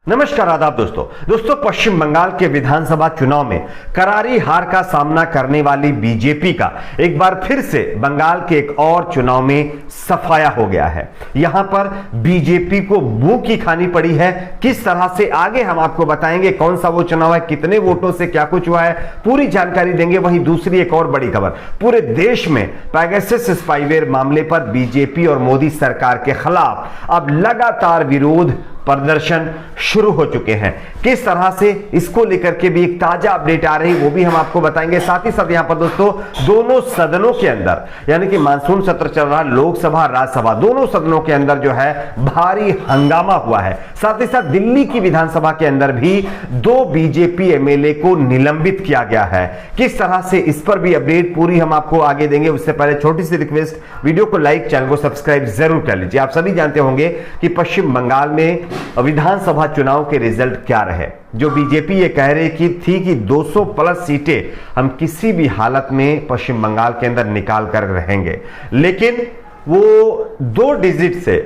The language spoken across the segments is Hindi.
नमस्कार, आदाब दोस्तों। पश्चिम बंगाल के विधानसभा चुनाव में करारी हार का सामना करने वाली बीजेपी का एक बार फिर से बंगाल के एक और चुनाव में सफाया हो गया है। यहां पर बीजेपी को मुंह की खानी पड़ी है। किस तरह से आगे हम आपको बताएंगे कौन सा वो चुनाव है, कितने वोटों से क्या कुछ हुआ है, पूरी जानकारी देंगे। वहीं दूसरी एक और बड़ी खबर, पूरे देश में पेगासस स्पाईवेयर मामले पर बीजेपी और मोदी सरकार के खिलाफ अब लगातार विरोध प्रदर्शन शुरू हो चुके हैं। किस तरह से इसको लेकर के भी एक ताजा अपडेट आ रही, वो भी हम आपको बताएंगे। साथ ही साथ यहां पर दोस्तों दोनों सदनों के अंदर, यानी कि मानसून सत्र चल रहा, लोकसभा राज्यसभा दोनों सदनों के अंदर जो है भारी हंगामा हुआ है। साथ ही साथ दिल्ली की विधानसभा के अंदर भी 2 बीजेपी एमएलए को निलंबित किया गया है। किस तरह से, इस पर भी अपडेट पूरी हम आपको आगे देंगे। उससे पहले छोटी सी रिक्वेस्ट, वीडियो को लाइक, चैनल को सब्सक्राइब जरूर कर लीजिए। आप सभी जानते होंगे कि पश्चिम बंगाल में विधानसभा चुनाव के रिजल्ट क्या रहे। जो बीजेपी ये कह रही थी कि 200 प्लस सीटें हम किसी भी हालत में पश्चिम बंगाल के अंदर निकाल कर रहेंगे, लेकिन वो 2 डिजिट से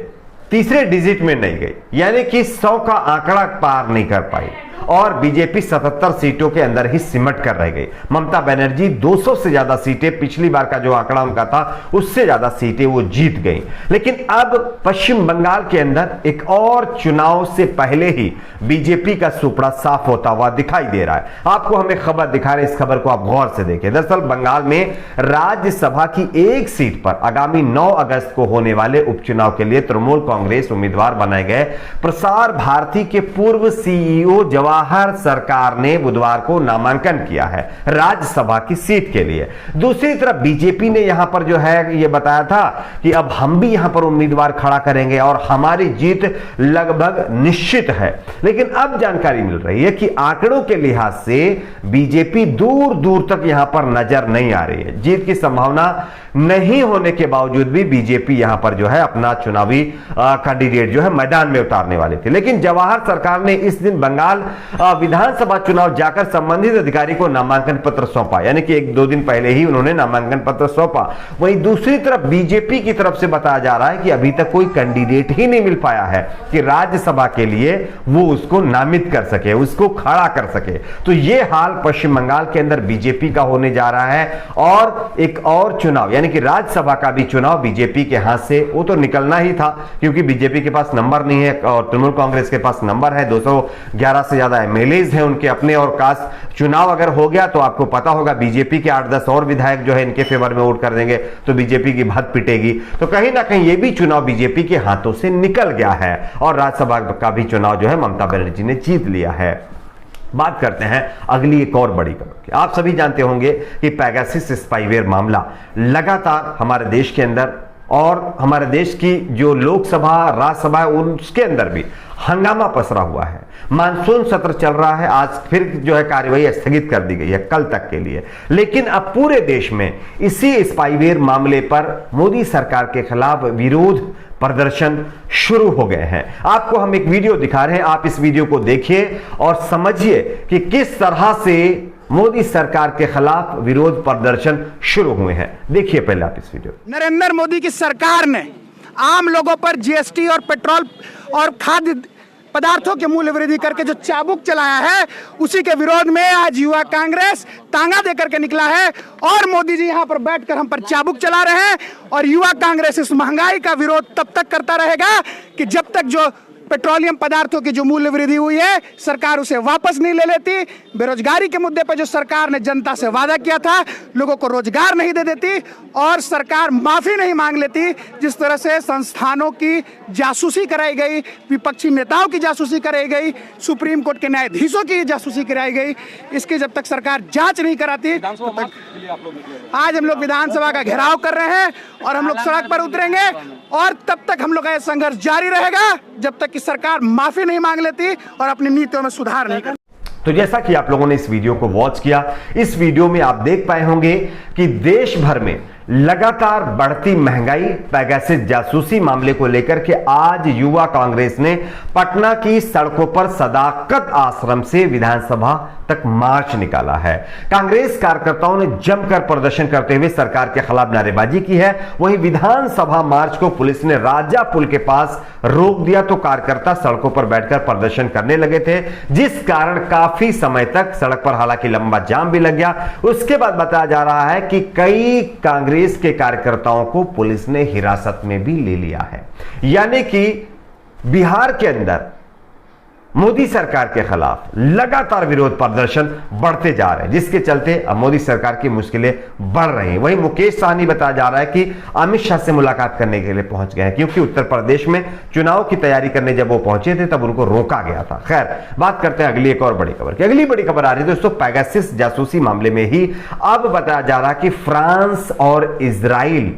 तीसरे डिजिट में नहीं गई, यानी कि 100 का आंकड़ा पार नहीं कर पाई और बीजेपी 77 सीटों के अंदर ही सिमट कर रह गई। ममता बनर्जी 200 से ज्यादा सीटें, पिछली बार का जो आंकड़ा उनका था उससे ज्यादा सीटें वो जीत गई। लेकिन अब पश्चिम बंगाल के अंदर एक और चुनाव से पहले ही बीजेपी का सुपड़ा साफ होता हुआ दिखाई दे रहा है। आपको हमें खबर दिखा रहे, इस खबर को आप गौर से देखें। दरअसल बंगाल में राज्यसभा की एक सीट पर आगामी 9 अगस्त को होने वाले उपचुनाव के लिए तृणमूल कांग्रेस उम्मीदवार बनाए गए प्रसार भारती के पूर्व सीईओ जवाहर सरकार ने बुधवार को नामांकन किया है राज्यसभा की सीट के लिए। दूसरी तरफ बीजेपी ने यहां पर जो है ये बताया था कि अब हम भी यहां पर उम्मीदवार खड़ा करेंगे और हमारी जीत लगभग निश्चित है। लेकिन अब जानकारी मिल रही है कि आंकड़ों के लिहाज से बीजेपी दूर दूर तक यहां पर नजर नहीं आ रही है। जीत की संभावना नहीं होने के बावजूद भी बीजेपी यहां पर जो है अपना चुनावी कैंडिडेट जो है मैदान में उतारने वाली थी। लेकिन जवाहर सरकार ने इस दिन बंगाल विधानसभा चुनाव जाकर संबंधित अधिकारी को नामांकन पत्र सौंपा, यानी कि 1-2 दिन पहले ही उन्होंने नामांकन पत्र सौंपा। वहीं दूसरी तरफ बीजेपी की तरफ से बताया जा रहा है कि अभी तक कोई कैंडिडेट ही नहीं मिल पाया है कि राज्यसभा के लिए वो उसको नामित कर सके, उसको खड़ा कर सके। तो ये हाल पश्चिम बंगाल के अंदर बीजेपी का होने जा रहा है। और एक और चुनाव, यानी कि राज्यसभा का भी चुनाव बीजेपी के हाथ से वो तो निकलना ही था, क्योंकि बीजेपी के पास नंबर नहीं है और तृणमूल कांग्रेस के पास नंबर है। 211 से ज्यादा एमएलएज हैं उनके अपने, और कास्ट चुनाव अगर हो गया तो आपको पता होगा बीजेपी के 8-10 और विधायक जो है इनके फेवर में वोट कर देंगे तो बीजेपी की भत पिटेगी। तो कहीं ना कहीं ये भी चुनाव बीजेपी के हाथों से निकल गया है और राज्यसभा का भी चुनाव जो है ममता बनर्जी ने जीत लिया है। बात करते हैं अगली एक और बड़ी खबर की। आप सभी जानते होंगे कि पेगासस स्पाईवेयर मामला लगातार हमारे देश के अंदर और हमारे देश की जो लोकसभा राज्यसभा है उसके अंदर भी हंगामा पसरा हुआ है। मानसून सत्र चल रहा है, आज फिर जो है कार्यवाही स्थगित कर दी गई है कल तक के लिए। लेकिन अब पूरे देश में इसी स्पाईवेयर मामले पर मोदी सरकार के खिलाफ विरोध प्रदर्शन शुरू हो गए हैं। आपको हम एक वीडियो दिखा रहे हैं, आप इस वीडियो को देखिए और समझिए कि किस तरह से मोदी सरकार के खिलाफ विरोध प्रदर्शन शुरू हुए हैं। देखिए पहले आप इस वीडियो। नरेंद्र मोदी की सरकार ने आम लोगों पर जीएसटी और पेट्रोल और खाद्य पदार्थों के मूल्य वृद्धि करके जो चाबुक चलाया है, उसी के विरोध में आज युवा कांग्रेस तांगा देकर के निकला है और मोदी जी यहाँ पर बैठकर हम पर चाबुक चला रहे हैं। और युवा कांग्रेस इस महंगाई का विरोध तब तक करता रहेगा कि जब तक जो पेट्रोलियम पदार्थों की जो मूल्य वृद्धि हुई है सरकार उसे वापस नहीं ले लेती। बेरोजगारी के मुद्दे पर जो सरकार ने जनता से वादा किया था, लोगों को रोजगार नहीं दे देती और सरकार माफी नहीं मांग लेती। जिस तरह से संस्थानों की जासूसी कराई गई, विपक्षी नेताओं की जासूसी कराई गई, सुप्रीम कोर्ट के न्यायाधीशों की जासूसी कराई गई, इसकी जब तक सरकार जांच नहीं कराती, आज हम लोग विधानसभा का घेराव कर रहे हैं और हम लोग सड़क पर उतरेंगे और तब तक हम लोग का संघर्ष जारी रहेगा जब तक कि सरकार माफी नहीं मांग लेती और अपनी नीतियों में सुधार नहीं करती। तो जैसा कि आप लोगों ने इस वीडियो को वॉच किया, इस वीडियो में आप देख पाए होंगे कि देश भर में लगातार बढ़ती महंगाई, पेगासस जासूसी मामले को लेकर के आज युवा कांग्रेस ने पटना की सड़कों पर सदाकत आश्रम से विधानसभा तक मार्च निकाला है। कांग्रेस कार्यकर्ताओं ने जमकर प्रदर्शन करते हुए सरकार के खिलाफ नारेबाजी की है। वहीं विधानसभा मार्च को पुलिस ने राजा पुल के पास रोक दिया तो कार्यकर्ता सड़कों पर बैठकर प्रदर्शन करने लगे थे, जिस कारण काफी समय तक सड़क पर हालांकि लंबा जाम भी लग गया। उसके बाद बताया जा रहा है कि कई कांग्रेस के कार्यकर्ताओं को पुलिस ने हिरासत में भी ले लिया है। यानी कि बिहार के अंदर मोदी सरकार के खिलाफ लगातार विरोध प्रदर्शन बढ़ते जा रहे हैं, जिसके चलते अब मोदी सरकार की मुश्किलें बढ़ रही हैं। वहीं मुकेश सहनी बताया जा रहा है कि अमित शाह से मुलाकात करने के लिए पहुंच गए हैं, क्योंकि उत्तर प्रदेश में चुनाव की तैयारी करने जब वो पहुंचे थे तब उनको रोका गया था। खैर, बात करते हैं अगली एक और बड़ी खबर की। अगली बड़ी खबर आ रही है दोस्तों पेगासस जासूसी मामले में ही अब बताया जा रहा है कि फ्रांस और इजराइल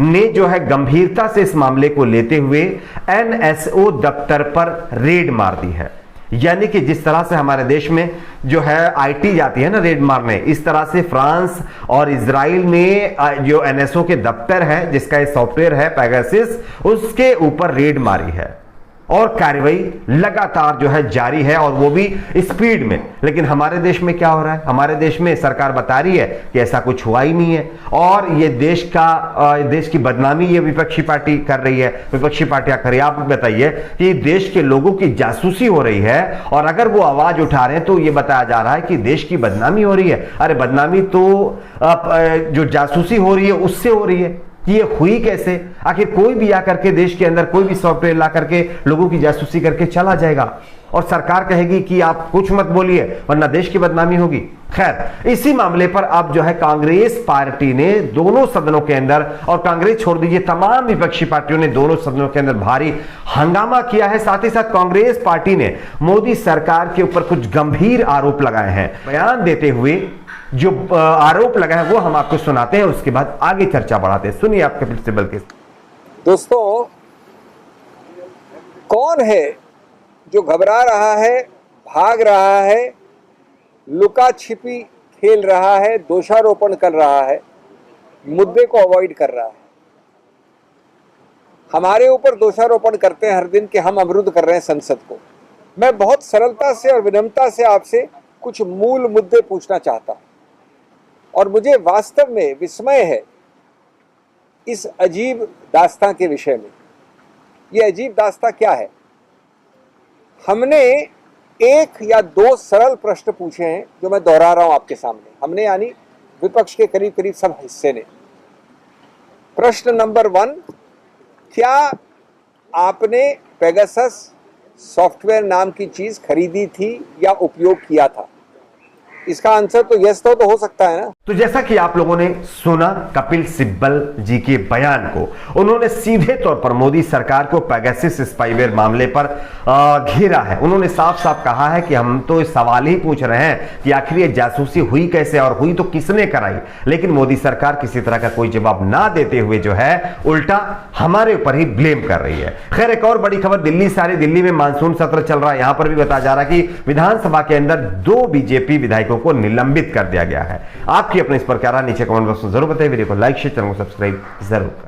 ने जो है गंभीरता से इस मामले को लेते हुए एनएसओ दफ्तर पर रेड मार दी है। यानी कि जिस तरह से हमारे देश में जो है आईटी जाती है ना रेड मारने, इस तरह से फ्रांस और इजराइल ने जो एनएसओ के दफ्तर है जिसका ये सॉफ्टवेयर है पेगासस, उसके ऊपर रेड मारी है और कार्रवाई लगातार जो है जारी है और वो भी स्पीड में। लेकिन हमारे देश में क्या हो रहा है? हमारे देश में सरकार बता रही है कि ऐसा कुछ हुआ ही नहीं है और ये देश की बदनामी ये विपक्षी पार्टी कर रही है, विपक्षी पार्टियां कर रही है। आप बताइए कि देश के लोगों की जासूसी हो रही है और अगर वो आवाज उठा रहे हैं तो ये बताया जा रहा है कि देश की बदनामी हो रही है। अरे बदनामी तो जो जासूसी हो रही है उससे हो रही है। ये हुई कैसे? आखिर कोई भी आकर के देश के अंदर कोई भी सॉफ्टवेयर ला करके लोगों की जासूसी करके चला जाएगा और सरकार कहेगी कि आप कुछ मत बोलिए वरना देश की बदनामी होगी। खैर, इसी मामले पर अब जो है कांग्रेस पार्टी ने दोनों सदनों के अंदर, और कांग्रेस छोड़ दीजिए तमाम विपक्षी पार्टियों ने दोनों सदनों के अंदर भारी हंगामा किया है। साथ ही साथ कांग्रेस पार्टी ने मोदी सरकार के ऊपर कुछ गंभीर आरोप लगाए हैं। बयान देते हुए जो आरोप लगा है वो हम आपको सुनाते हैं, उसके बाद आगे चर्चा बढ़ाते हैं। सुनिए आपके प्रिंसिपल के। दोस्तों, कौन है जो घबरा रहा है, भाग रहा है, लुका छिपी खेल रहा है, दोषारोपण कर रहा है, मुद्दे को अवॉइड कर रहा है? हमारे ऊपर दोषारोपण करते हैं हर दिन कि हम अवरुद्ध कर रहे हैं संसद को। मैं बहुत सरलता से और विनम्रता से आपसे कुछ मूल मुद्दे पूछना चाहता हूं और मुझे वास्तव में विस्मय है इस अजीब दास्तां के विषय में। यह अजीब दास्तां क्या है? हमने एक या दो सरल प्रश्न पूछे हैं जो मैं दोहरा रहा हूं आपके सामने। हमने यानी विपक्ष के करीब करीब सब हिस्से ने। प्रश्न नंबर 1, क्या आपने पेगासस सॉफ्टवेयर नाम की चीज खरीदी थी या उपयोग किया था? इसका आंसर तो यस तो हो सकता है ना। तो जैसा कि आप लोगों ने सुना कपिल सिब्बल जी के बयान को, उन्होंने सीधे तौर पर मोदी सरकार को पेगासस स्पाईवेयर मामले पर घेरा है। उन्होंने साफ साफ कहा है कि हम तो इस सवाल ही पूछ रहे हैं कि आखिर ये जासूसी हुई कैसे और हुई तो किसने कराई। लेकिन मोदी सरकार किसी तरह का कोई जवाब ना देते हुए जो है उल्टा हमारे ऊपर ही ब्लेम कर रही है। खैर, एक और बड़ी खबर दिल्ली से आ रही। दिल्ली में मानसून सत्र चल रहा है। यहां पर भी बताया जा रहा है कि विधानसभा के अंदर 2 बीजेपी विधायकों को निलंबित कर दिया गया है। आपकी अपने इस पर क्या राय नीचे कमेंट बॉक्स में जरूर बताइए। वीडियो को लाइक शेयर, चैनल को सब्सक्राइब जरूर करें।